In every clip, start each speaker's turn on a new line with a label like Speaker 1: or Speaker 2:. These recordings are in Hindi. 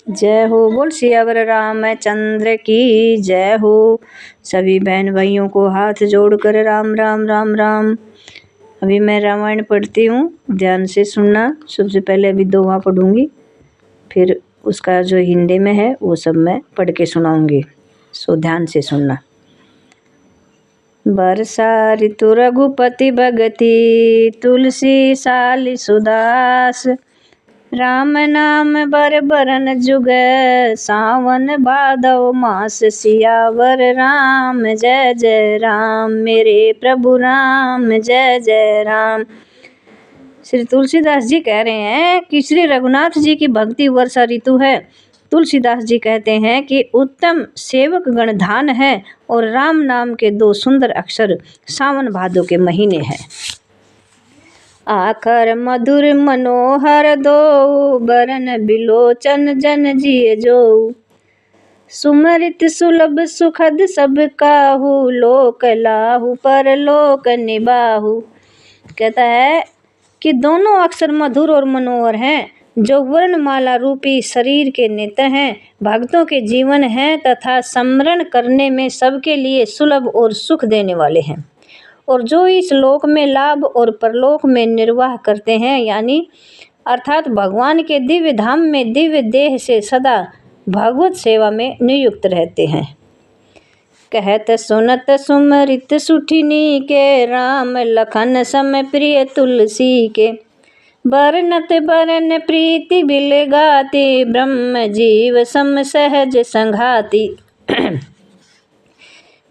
Speaker 1: जय हो। बोल सियावर रामचंद्र की जय हो। सभी बहन भाइयों को हाथ जोड़कर राम राम राम राम। अभी मैं रामायण पढ़ती हूँ, ध्यान से सुनना। सबसे पहले अभी दोहा पढ़ूंगी, फिर उसका जो हिंदी में है वो सब मैं पढ़ के सुनाऊंगी, सो ध्यान से सुनना। बरसा ऋतु रघुपति भगति, तुलसी साली सुदास। राम नाम बर बरन जुग, सावन भादव मास। सियावर राम जय जय राम, मेरे प्रभु राम जय जय राम। श्री तुलसीदास जी कह रहे हैं कि श्री रघुनाथ जी की भक्ति वर्षा ऋतु है। तुलसीदास जी कहते हैं कि उत्तम सेवक गण धान है और राम नाम के दो सुंदर अक्षर सावन भादो के महीने हैं। आखर मधुर मनोहर दो, बरन बिलोचन जन जिय जो। सुमरित सुलभ सुखद सब काहू, लोक लाहू पर लोक निबाहू। कहता है कि दोनों अक्षर मधुर और मनोहर हैं, जो वर्णमाला रूपी शरीर के नेत्र हैं, भक्तों के जीवन हैं तथा स्मरण करने में सबके लिए सुलभ और सुख देने वाले हैं, और जो इस लोक में लाभ और परलोक में निर्वाह करते हैं, यानी अर्थात भगवान के दिव्य धाम में दिव्य देह से सदा भगवत सेवा में नियुक्त रहते हैं। कहत सुनत सुमरित सुठिनी के, राम लखन सम प्रिय तुलसी के। बरनत बरन प्रीति बिल गाती, ब्रह्म जीव सम सहज संघाती।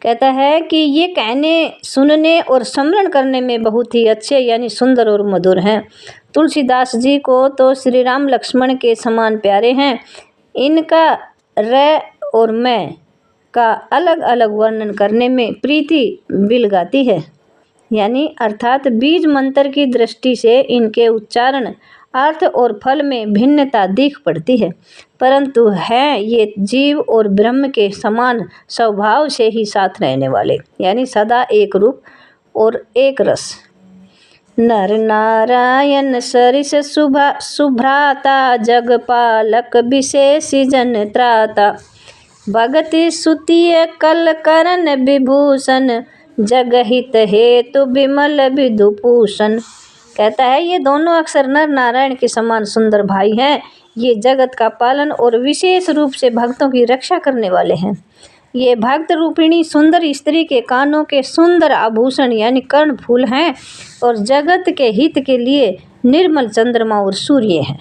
Speaker 1: कहता है कि ये कहने सुनने और स्मरण करने में बहुत ही अच्छे यानी सुंदर और मधुर हैं। तुलसीदास जी को तो श्री राम लक्ष्मण के समान प्यारे हैं। इनका र और मैं का अलग अलग वर्णन करने में प्रीति बिल गाती है, यानी अर्थात बीज मंत्र की दृष्टि से इनके उच्चारण, अर्थ और फल में भिन्नता दिख पड़ती है, परंतु हैं ये जीव और ब्रह्म के समान स्वभाव से ही साथ रहने वाले, यानी सदा एक रूप और एक रस। नर नारायण सरिस सुभ्राता, जगपालक विशेष जन त्राता। भगति सुतिय कल करण विभूषण, जगहित हेतु विमल विधुभूषण। कहता है ये दोनों अक्षर नर नारायण के समान सुंदर भाई हैं। ये जगत का पालन और विशेष रूप से भक्तों की रक्षा करने वाले हैं। ये भक्त रूपिणी सुंदर स्त्री के कानों के सुंदर आभूषण यानी कर्ण फूल हैं, और जगत के हित के लिए निर्मल चंद्रमा और सूर्य हैं।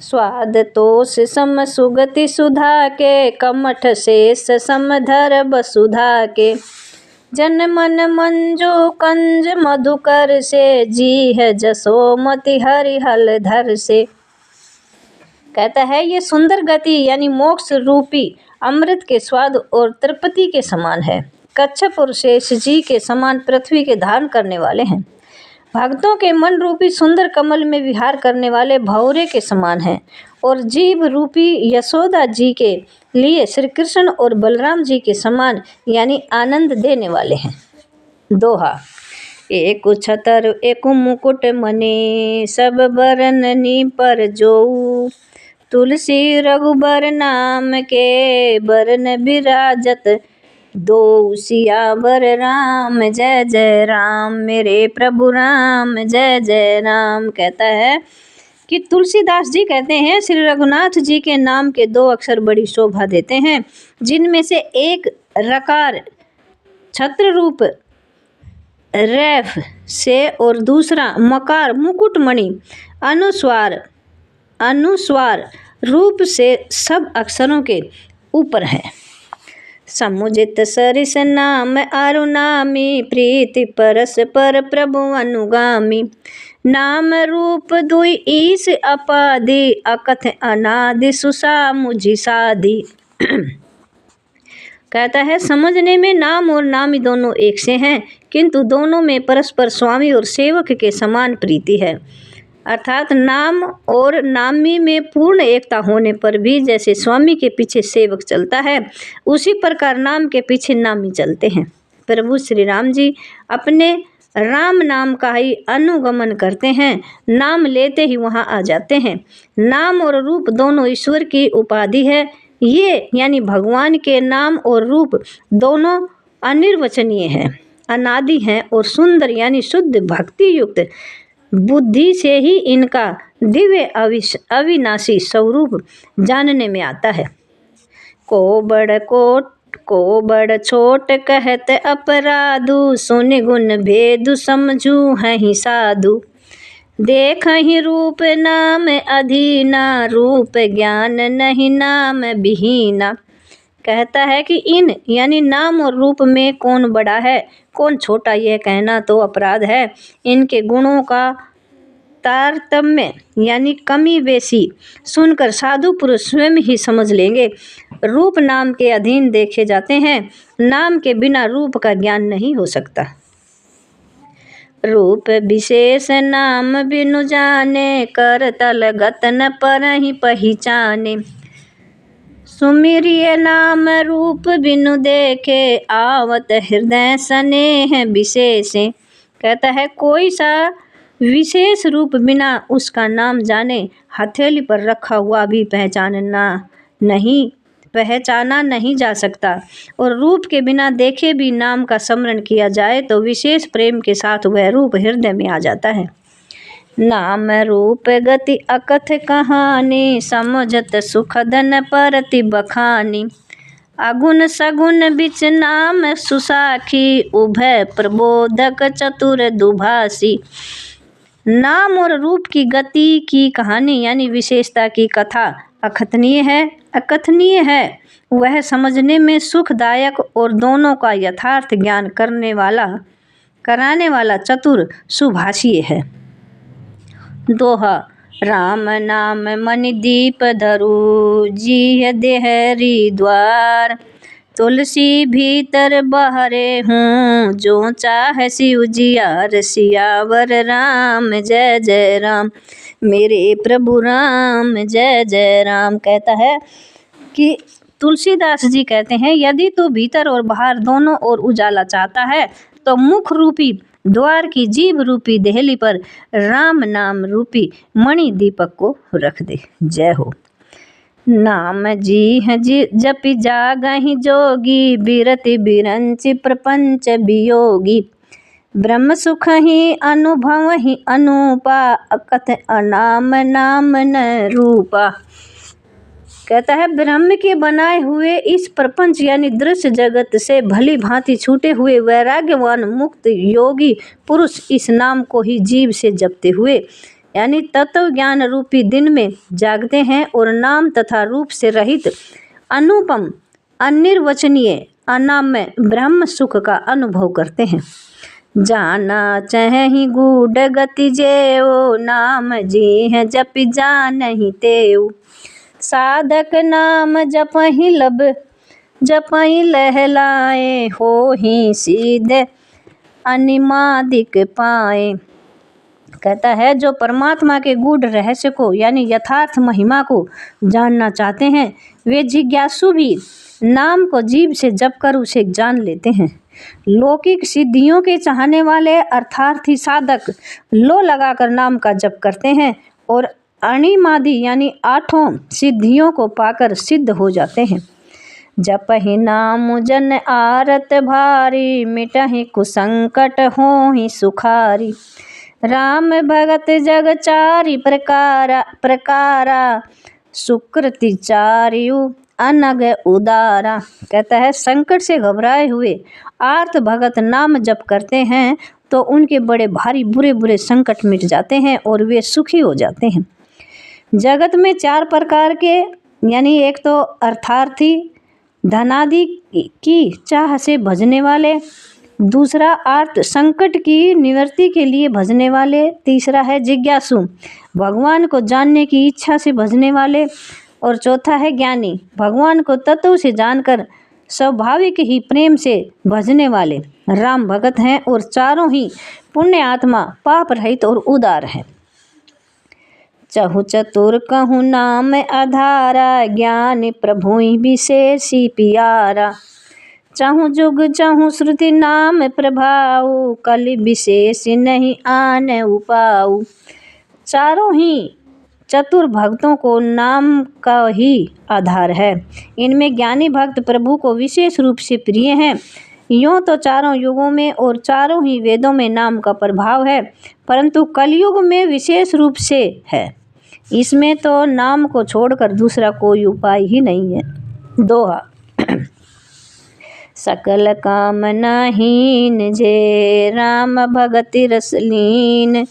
Speaker 1: स्वाद तोष सम सुगति सुधा के, कमठ शेष समधर वसुधा के। जन मन मंजू कंज मधुकर से, जी है जसोमति हरिहल धर से। कहता है ये सुंदर गति यानी मोक्ष रूपी अमृत के स्वाद और तृप्ति के समान है। कच्छप और शेष जी के समान पृथ्वी के धारण करने वाले हैं। भक्तों के मन रूपी सुंदर कमल में विहार करने वाले भौरे के समान हैं, और जीव रूपी यशोदा जी के लिए श्री कृष्ण और बलराम जी के समान यानी आनंद देने वाले हैं। दोहा। एक छतर एक मुकुट मणि, सब बरननी पर जो। तुलसी रघुबर नाम के, बरन बिराजत दो। सियावर राम जय जय राम, मेरे प्रभु राम जय जय राम। कहता है कि तुलसीदास जी कहते हैं श्री रघुनाथ जी के नाम के दो अक्षर बड़ी शोभा देते हैं, जिनमें से एक रकार छत्र रूप रैफ से और दूसरा मकार मुकुटमणि अनुस्वार रूप से सब अक्षरों के ऊपर है। समुजित सरिस नाम अरुनामी, प्रीति परस पर प्रभु अनुगामी। नाम रूप दुई ईस अपादि, अकथ अनादि सुसा मुझि साधि। कहता है समझने में नाम और नामी दोनों एक से हैं, किंतु दोनों में परस्पर स्वामी और सेवक के समान प्रीति है। अर्थात नाम और नामी में पूर्ण एकता होने पर भी जैसे स्वामी के पीछे सेवक चलता है, उसी प्रकार नाम के पीछे नामी चलते हैं। प्रभु श्री राम जी अपने राम नाम का ही अनुगमन करते हैं, नाम लेते ही वहाँ आ जाते हैं। नाम और रूप दोनों ईश्वर की उपाधि है। ये यानी भगवान के नाम और रूप दोनों अनिर्वचनीय हैं, अनादि हैं और सुंदर यानी शुद्ध भक्ति युक्त बुद्धि से ही इनका दिव्य अविनाशी स्वरूप जानने में आता है। को बड़ छोट कहत अपराधु, सुन गुण भेदु समझू हैं साधु। देख ही रूप नाम अधीना, रूप ज्ञान नहीं नाम विहीना। कहता है कि इन यानी नाम और रूप में कौन बड़ा है कौन छोटा, यह कहना तो अपराध है। इनके गुणों का तारतम्य यानी कमी बेसी सुनकर साधु पुरुष स्वयं ही समझ लेंगे। रूप नाम के अधीन देखे जाते हैं, नाम के बिना रूप का ज्ञान नहीं हो सकता। रूप विशेष नाम बिनु जाने, कर तल गतन पर ही पहचाने। सुमिरिय नाम रूप बिनु देखे, आवत हृदय स्नेह विशेषे। कहता है कोई सा विशेष रूप बिना उसका नाम जाने हथेली पर रखा हुआ भी पहचाना नहीं जा सकता। और रूप के बिना देखे भी नाम का स्मरण किया जाए तो विशेष प्रेम के साथ वह रूप हृदय में आ जाता है। नाम रूप गति अकथ कहानी, समझत सुखदन परति बखानी। अगुण सगुण बिच नाम सुसाखी, उभय प्रबोधक चतुर दुभाषी। नाम और रूप की गति की कहानी यानी विशेषता की कथा अकथनीय है। वह समझने में सुखदायक और दोनों का यथार्थ ज्ञान कराने वाला चतुर सुभाषी है। दोहा। राम नाम मणि दीप धरु, जी देहरी द्वार। तुलसी भीतर बहरे हूँ, जो चाहे शिव जियार। सियावर राम जय जय राम, मेरे प्रभु राम जय जय राम। कहता है कि तुलसीदास जी कहते हैं यदि तू भीतर और बाहर दोनों ओर उजाला चाहता है तो मुख रूपी द्वार की जीभ रूपी देहली पर राम नाम रूपी मणि दीपक को रख दे। जय हो। नाम जी जपि जागहि जोगी, बिरति बिरंचि प्रपंच वियोगी। ब्रह्म सुख ही अनुभव ही अनूपा, अकथ अनाम नाम न रूपा। कहता है ब्रह्म के बनाए हुए इस प्रपंच यानी दृश्य जगत से भली भांति छूटे हुए वैराग्यवान मुक्त योगी पुरुष इस नाम को ही जीव से जपते हुए यानी तत्व ज्ञान रूपी दिन में जागते हैं और नाम तथा रूप से रहित अनुपम अनिर्वचनीय अनाम्य ब्रह्म सुख का अनुभव करते हैं। जाना चाहे गूढ़ गति जेओ, नाम जी है जपि जानहि तेऊ। साधक नाम जपहि लहलाए, हो ही सीधे अनिमादिक पाए। कहता है जो परमात्मा के गूढ़ रहस्य को यानी यथार्थ महिमा को जानना चाहते हैं वे जिज्ञासु भी नाम को जीभ से जप कर उसे जान लेते हैं। लौकिक सिद्धियों के चाहने वाले अर्थार्थी साधक लो लगाकर नाम का जप करते हैं और अणिमादि यानी 8 सिद्धियों को पाकर सिद्ध हो जाते हैं। जपहि नाम जन आरत भारी, मिटहि कुसंकट होहि सुखारी। राम भगत जग चारि प्रकारा, सुकृति चारियु अनग उदारा। कहता है संकट से घबराए हुए आर्त भगत नाम जप करते हैं तो उनके बड़े भारी बुरे संकट मिट जाते हैं और वे सुखी हो जाते हैं। जगत में 4 प्रकार के यानी एक तो अर्थार्थी धनादि की चाह से भजने वाले, दूसरा आर्त संकट की निवृत्ति के लिए भजने वाले, तीसरा है जिज्ञासु भगवान को जानने की इच्छा से भजने वाले और चौथा है ज्ञानी भगवान को तत्व से जानकर स्वाभाविक ही प्रेम से भजने वाले राम भगत हैं और चारों ही पुण्य आत्मा पाप रहित और उदार है। चहु चतुर कहूँ नाम आधारा, ज्ञान प्रभु विशेषी पियारा। चाहूँ जुग चाहूँ श्रुति नाम प्रभाऊ, कलि विशेष नहीं आन उपाऊ। चारों ही चतुर भक्तों को नाम का ही आधार है। इनमें ज्ञानी भक्त प्रभु को विशेष रूप से प्रिय हैं। यूँ तो चारों युगों में और चारों ही वेदों में नाम का प्रभाव है, परंतु कलयुग में विशेष रूप से है। इसमें तो नाम को छोड़कर दूसरा कोई उपाय ही नहीं है। दोहा। सकल कामना हीन जे राम भगति रस लीन,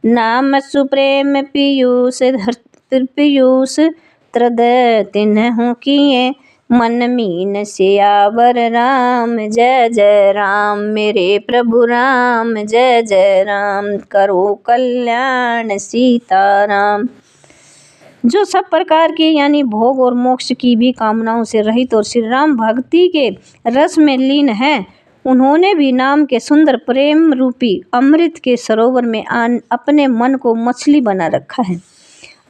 Speaker 1: नाम सुप्रेम पीयूष त्रद तिन्हु किए, मन मीन सियावर राम जय जय राम। मेरे प्रभु राम जय जय राम, करो कल्याण सीताराम। जो सब प्रकार की यानी भोग और मोक्ष की भी कामनाओं से रहित और श्री राम भक्ति के रस में लीन हैं, उन्होंने भी नाम के सुंदर प्रेम रूपी अमृत के सरोवर में अपने मन को मछली बना रखा है।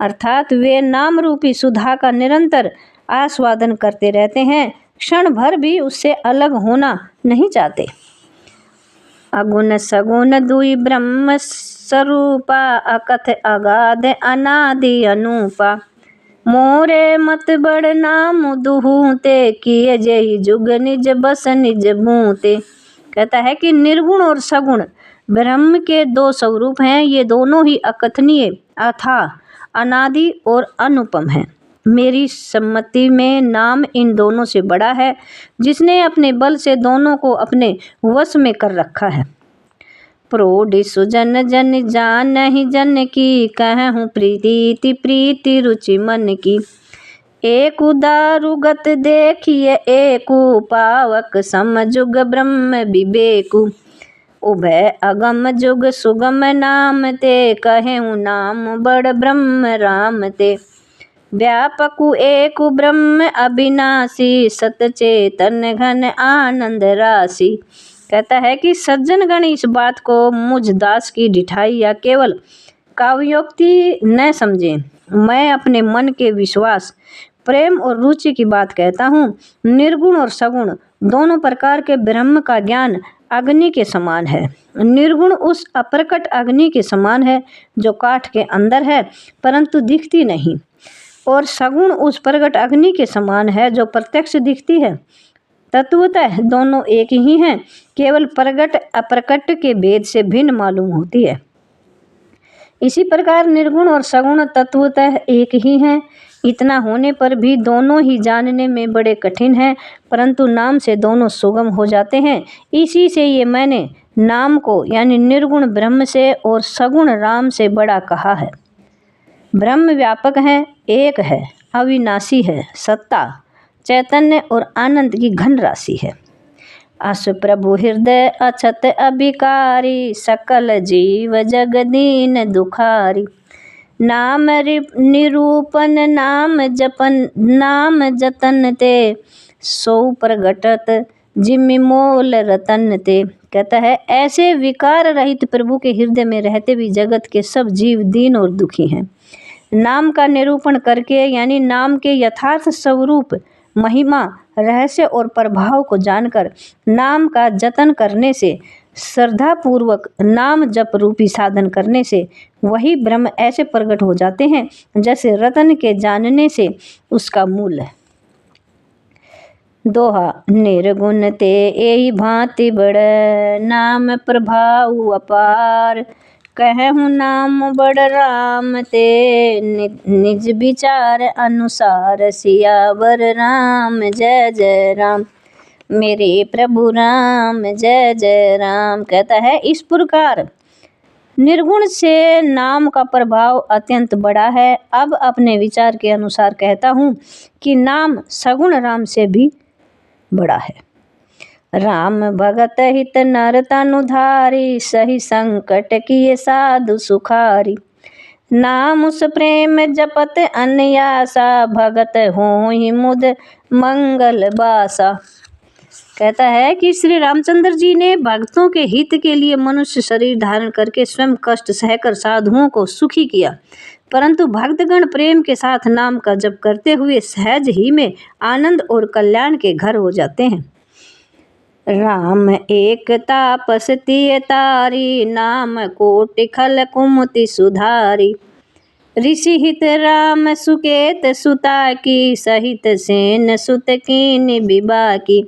Speaker 1: अर्थात वे नाम रूपी सुधा का निरंतर आस्वादन करते रहते हैं, क्षण भर भी उससे अलग होना नहीं चाहते। अगुण सगुण दुई ब्रह्म स्वरूपा, अकथ अगाध अनादि अनूपा। मोरे मत बड़ नाम दुहूते, किए जय जुग निज बस निज भूते। कहता है कि निर्गुण और सगुण ब्रह्म के दो स्वरूप हैं। ये दोनों ही अकथनीय, अथाह, अनादि और अनुपम हैं। मेरी सम्मति में नाम इन दोनों से बड़ा है, जिसने अपने बल से दोनों को अपने वश में कर रखा है। प्रोढ़ि सुजन जन जान नहीं जन की, कहूँ प्रीति प्रीति रुचि मन की। एक दारुगत देखिए एकु, पावक सम जुग ब्रह्म विवेकु। उभय अगम जुग सुगम नाम ते, कहूँ नाम बड़ ब्रह्म राम ते। व्यापकु एकु ब्रह्म अविनाशी, सतचेतन घन आनंद राशि। कहता है कि सज्जन गण इस बात को मुझ दास की ढिठाई या केवल काव्योक्ति न समझें। मैं अपने मन के विश्वास, प्रेम और रुचि की बात कहता हूँ। निर्गुण और सगुण दोनों प्रकार के ब्रह्म का ज्ञान अग्नि के समान है। निर्गुण उस अप्रकट अग्नि के समान है जो काठ के अंदर है परंतु दिखती नहीं, और सगुण उस प्रकट अग्नि के समान है जो प्रत्यक्ष दिखती है। तत्वतः दोनों एक ही हैं, केवल प्रकट अप्रकट के भेद से भिन्न मालूम होती है। इसी प्रकार निर्गुण और सगुण तत्वतः एक ही हैं। इतना होने पर भी दोनों ही जानने में बड़े कठिन हैं, परंतु नाम से दोनों सुगम हो जाते हैं। इसी से ये मैंने नाम को यानी निर्गुण ब्रह्म से और सगुण राम से बड़ा कहा है। ब्रह्म व्यापक है, एक है, अविनाशी है, सत्ता, चैतन्य और आनंद की घन राशि है। अस प्रभु हृदय अछत अभिकारी, सकल जीव जगदीन दुखारी। नाम निरूपन नाम जपन नाम जतन ते, सो प्रगटत जिमि मोल रतन ते। कहता है ऐसे विकार रहित प्रभु के हृदय में रहते भी जगत के सब जीव दीन और दुखी हैं। नाम का निरूपण करके यानी नाम के यथार्थ स्वरूप, महिमा, रहस्य और प्रभाव को जानकर नाम का जतन करने से, श्रद्धा पूर्वक नाम जप रूपी साधन करने से वही ब्रह्म ऐसे प्रकट हो जाते हैं जैसे रतन के जानने से उसका मूल है। दोहा। निर्गुण ते एहि भांति बड़, नाम प्रभाव अपार। कहूँ नाम बड़ राम ते, निज विचार अनुसार। सियावर राम जय जय राम, मेरे प्रभु राम जय जय राम। कहता है इस प्रकार निर्गुण से नाम का प्रभाव अत्यंत बड़ा है। अब अपने विचार के अनुसार कहता हूँ कि नाम सगुण राम से भी बड़ा है। राम भगत हित नर तनुधारी, सही संकट किए साधु सुखारी। नाम उस प्रेम जपत अन्यासा, भगत होहि मुद मंगल बासा। कहता है कि श्री रामचंद्र जी ने भक्तों के हित के लिए मनुष्य शरीर धारण करके स्वयं कष्ट सहकर साधुओं को सुखी किया, परंतु भक्तगण प्रेम के साथ नाम का जप करते हुए सहज ही में आनंद और कल्याण के घर हो जाते हैं। राम एक तापस तिय तारी, नाम कोटि खल कुमति सुधारी। ऋषि हित राम सुकेत सुता की, सहित सेन सुत कीनि विभा की।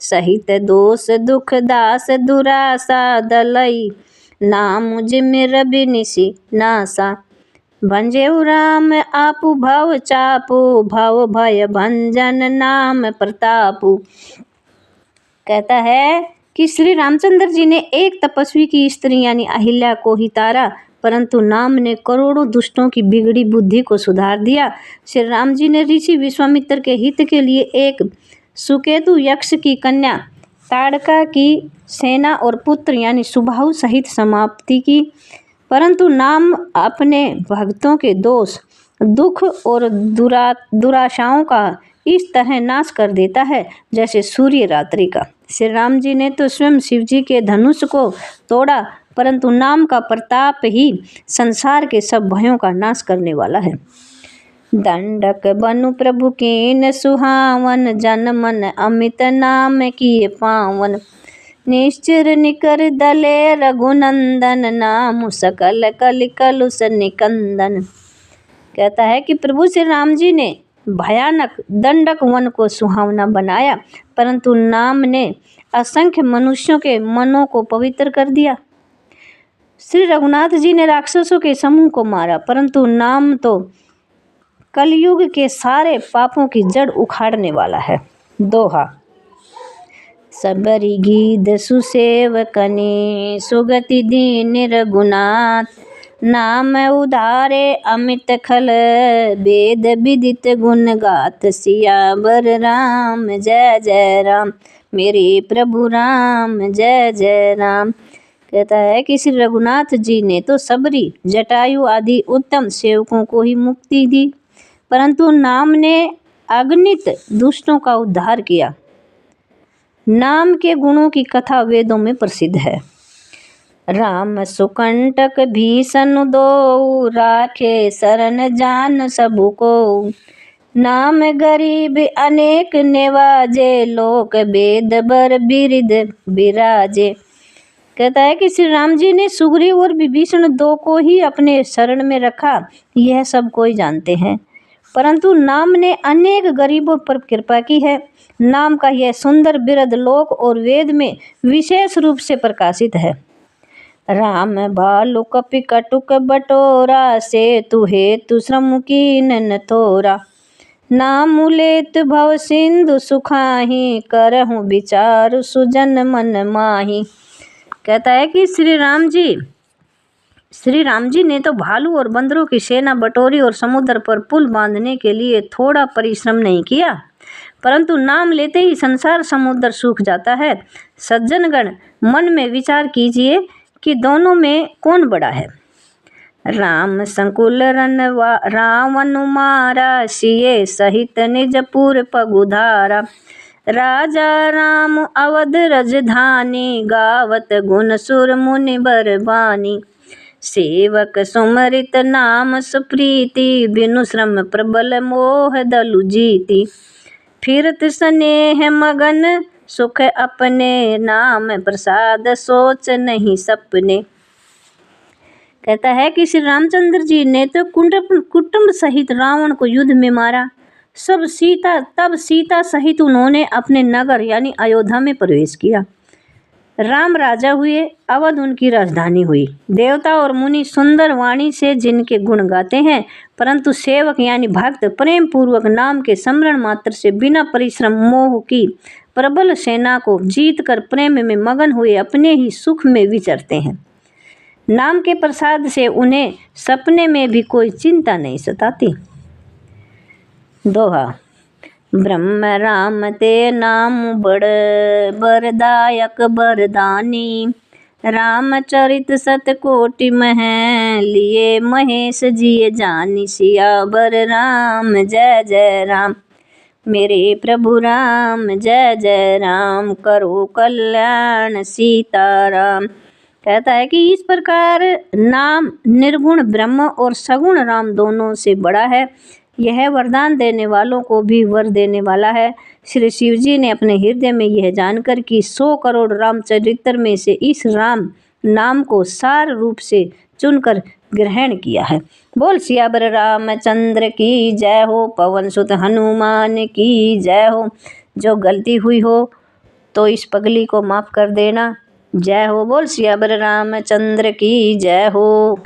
Speaker 1: सहित दोष दुख दास दुरासा, दलई नाम जिमि रवि निशि नासा। भंजेउ राम आपु भव चापु, भव भय भंजन नाम प्रतापु। कहता है कि श्री रामचंद्र जी ने एक तपस्वी की स्त्री यानी अहिल्या को ही तारा, परंतु नाम ने करोड़ों दुष्टों की बिगड़ी बुद्धि को सुधार दिया। श्री राम जी ने ऋषि विश्वामित्र के हित के लिए एक सुकेतु यक्ष की कन्या ताड़का की सेना और पुत्र यानी सुबाहु सहित समाप्ति की, परंतु नाम अपने भक्तों के दोष दुख और दुराशाओं का इस तरह नाश कर देता है जैसे सूर्य रात्रि का। श्री राम जी ने तो स्वयं शिव जी के धनुष को तोड़ा, परंतु नाम का प्रताप ही संसार के सब भयों का नाश करने वाला है। दंडक बनु प्रभु कीन सुहावन, जन मन अमित नाम किए पावन। निश्चर निकर दले रघुनंदन, नाम सकल कलि कलुष निकंदन। कहता है कि प्रभु श्री राम जी ने भयानक दंडक वन को सुहावना बनाया, परंतु नाम ने असंख्य मनुष्यों के मनों को पवित्र कर दिया। श्री रघुनाथ जी ने राक्षसों के समूह को मारा, परंतु नाम तो कलयुग के सारे पापों की जड़ उखाड़ने वाला है। दोहा। सबरी गीध सुसेवकनी, सुगति दीन रघुनाथ। नाम उधारे अमित खल, वेद विदित गुण गाथ। सियावर राम जय जय राम, मेरे प्रभु राम जय जय राम। कहता है कि श्री रघुनाथ जी ने तो सबरी जटायु आदि उत्तम सेवकों को ही मुक्ति दी, परंतु नाम ने अगणित दुष्टों का उद्धार किया। नाम के गुणों की कथा वेदों में प्रसिद्ध है। राम सुकंटक भीषण दो, राखे शरण जान सबु को। नाम गरीब अनेक निवाजे, लोक वेद बर बिरिद विराजे। कहता है कि श्री राम जी ने सुग्रीव और विभीषण दो को ही अपने शरण में रखा, यह सब कोई जानते हैं, परंतु नाम ने अनेक गरीबों पर कृपा की है। नाम का यह सुंदर बिरद लोक और वेद में विशेष रूप से प्रकाशित है। राम भालु कपि कटुक बटोरा, से तु हेतु श्रम कीन न थोरा। नाम लेत भव सिंधु सुखाही, करहु विचार सुजन मन माही। कहता है कि श्री राम जी ने तो भालू और बंदरों की सेना बटोरी और समुद्र पर पुल बांधने के लिए थोड़ा परिश्रम नहीं किया, परंतु नाम लेते ही संसार समुद्र सूख जाता है। सज्जनगण, मन में विचार कीजिए कि दोनों में कौन बड़ा है। राम संकुल रावण मारा, सिए सहित निजपुर पगुधारा। राजा राम अवध राजधानी, गावत गुण सुर मुनि बरबानी। सेवक सुमरित नाम सुप्रीति, बिनु श्रम प्रबल मोह दलु जीति। फिरत स्नेह मगन सुख अपने, नाम प्रसाद सोच नहीं सपने। कहता है कि श्री रामचंद्र जी ने तो कुटुंब सहित रावण को युद्ध में मारा। तब सीता सहित उन्होंने अपने नगर यानी अयोध्या में प्रवेश किया। राम राजा हुए, अवध उनकी राजधानी हुई। देवता और मुनि सुंदर वाणी से जिनके गुण गाते हैं, परंतु सेवक यानी भक्त प्रेम पूर्वक नाम के स्मरण मात्र से बिना परिश्रम मोह की प्रबल सेना को जीत कर प्रेम में मगन हुए अपने ही सुख में विचरते हैं। नाम के प्रसाद से उन्हें सपने में भी कोई चिंता नहीं सताती। दोहा। ब्रह्म राम ते नाम बड़, बरदायक बरदानी। रामचरित सतकोटि मह, लिए महेश जिय जानी। सियावर राम जय जय राम, मेरे प्रभु राम जय जय राम। करो कल्याण सीताराम। कहता है कि इस प्रकार नाम निर्गुण ब्रह्म और सगुण राम दोनों से बड़ा है। यह वरदान देने वालों को भी वर देने वाला है। श्री शिव जी ने अपने हृदय में यह जानकर कि 100 करोड़ रामचरित्र में से इस राम नाम को सार रूप से चुनकर ग्रहण किया है। बोल सियावर रामचंद्र की जय हो, पवन सुत हनुमान की जय हो। जो गलती हुई हो तो इस पगली को माफ़ कर देना। जय हो। बोल सियावर रामचंद्र की जय हो।